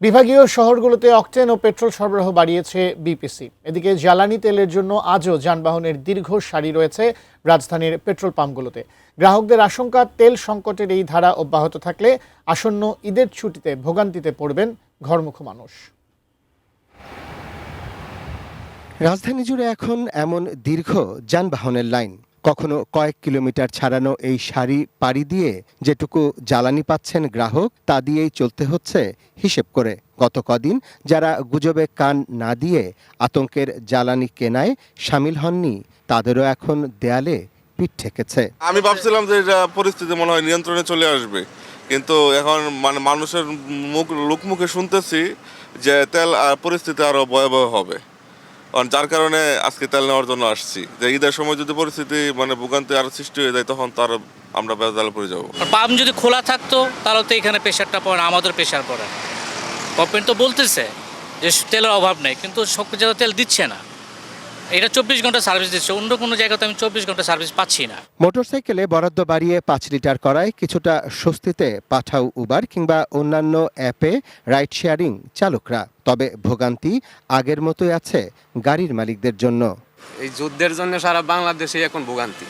বিভাগীয় শহরগুলোতে অকটেন ও পেট্রোল সরবরাহ বাড়িয়েছে বিপিসি। এদিকে জ্বালানি তেলের জন্য আজও যানবাহনের দীর্ঘ সারি রয়েছে রাজধানীর পেট্রোল পাম্পগুলোতে। গ্রাহকদের আশঙ্কা, তেল সংকটের এই ধারা অব্যাহত থাকলে আসন্ন ঈদের ছুটিতে ভোগান্তিতে পড়বেন ঘরমুখো মানুষ। রাজধানী জুড়ে এখন এমন দীর্ঘ যানবাহনের লাইন, কখনো কয়েক কিলোমিটার ছাড়ানো এই সারি পাড়ি দিয়ে যেটুকু জ্বালানি পাচ্ছেন গ্রাহক, তা দিয়েই চলতে হচ্ছে হিসেব করে। গত কদিন যারা গুজবে কান না দিয়ে আতঙ্কের জ্বালানি কেনায় সামিল হননি, তাদেরও এখন দেয়ালে পিঠ ঠেকেছে। আমি ভাবছিলাম যে এটা পরিস্থিতি মনে হয় নিয়ন্ত্রণে চলে আসবে, কিন্তু এখন মানুষের লোকমুখে শুনতেছি যে তেল পরিস্থিতি আরো ভয়াবহ হবে। যার কারণে আজকে তেল নেওয়ার জন্য আসছি, যে ঈদের সময় যদি পরিস্থিতি ভোগান্তি আরো সৃষ্টি হয়ে যায়, তখন তার আমরা বেজালে পড়ে যাবো। পাম্প যদি খোলা থাকতো তাহলে তো এখানে প্রেশারটা পড়ে না, আমাদের প্রেশার পড়ে। গভর্নমেন্ট তো বলতেছে যে তেলের অভাব নেই, কিন্তু সব জায়গায় তেল দিচ্ছে না। এটা 24 ঘন্টা সার্ভিস দিচ্ছে, অন্য কোনো জায়গাতে আমি 24 ঘন্টা সার্ভিস পাচ্ছি না। মোটরসাইকেলে বরাদ্দ বাড়িয়ে 5 লিটার করায় কিছুটা স্বস্তিতে পাঠাও উবার কিংবা অন্যান্য অ্যাপে রাইড শেয়ারিং চালকরা। তবে ভোগান্তি আগের মতোই আছে গাড়ির মালিকদের জন্য। এই যুদ্ধের জন্য সারা বাংলাদেশে এখন ভোগান্তি,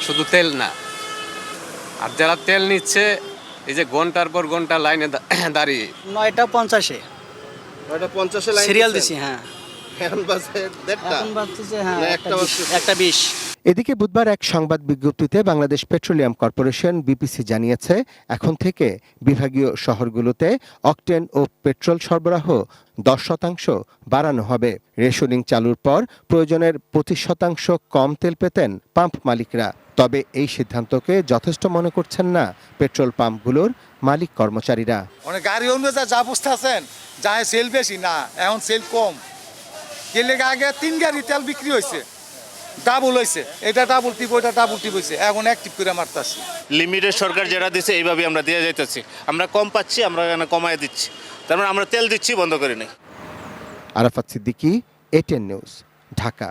শুধু তেল না। আর যারা তেল নিচ্ছে, এই যে ঘন্টার পর ঘন্টা লাইনে দাঁড়িয়ে 9:50 সিরিয়াল দিছি। হ্যাঁ, এখন বাজে 1:20। এদিকে বুধবার এক সংবাদ বিজ্ঞপ্তিতে বাংলাদেশ পেট্রোলিয়াম কর্পোরেশন বিপিসি জানিয়েছে, এখন থেকে বিভাগীয় শহরগুলোতে অকটেন ও পেট্রোল সরবরাহ 10% বাড়ানো হবে। রেশনিং চালুর পর প্রয়োজনের 25% কম তেল পেতেন পাম্প মালিকরা। তবে এই সিদ্ধান্তকে যথেষ্ট মনে করছেন না পেট্রোল পাম্পগুলোর মালিক কর্মচারীরা। অনেক গাড়ি অনুযায়ী যা বুঝতে আছেন, যা সেল বেশি না, এখন সেল কম। গেলে আগে 3 গাড়ি তেল বিক্রি হয়েছে, ডাবল হয়েছে, এটা ডাবল টিপ, ওইটা ডাবল টিপ হয়েছে, এখন অ্যাক্টিভ করে মারতেছি। লিমিটেড সরকার যেটা দিচ্ছে এইভাবে আমরা দিয়ে যাইতেছি, আমরা কম পাচ্ছি, আমরা এখানে কমায় দিচ্ছি, তার মানে আমরা তেল দিচ্ছি, বন্ধ করি নাই। Arafat Siddiqui, ATN news, Dhaka.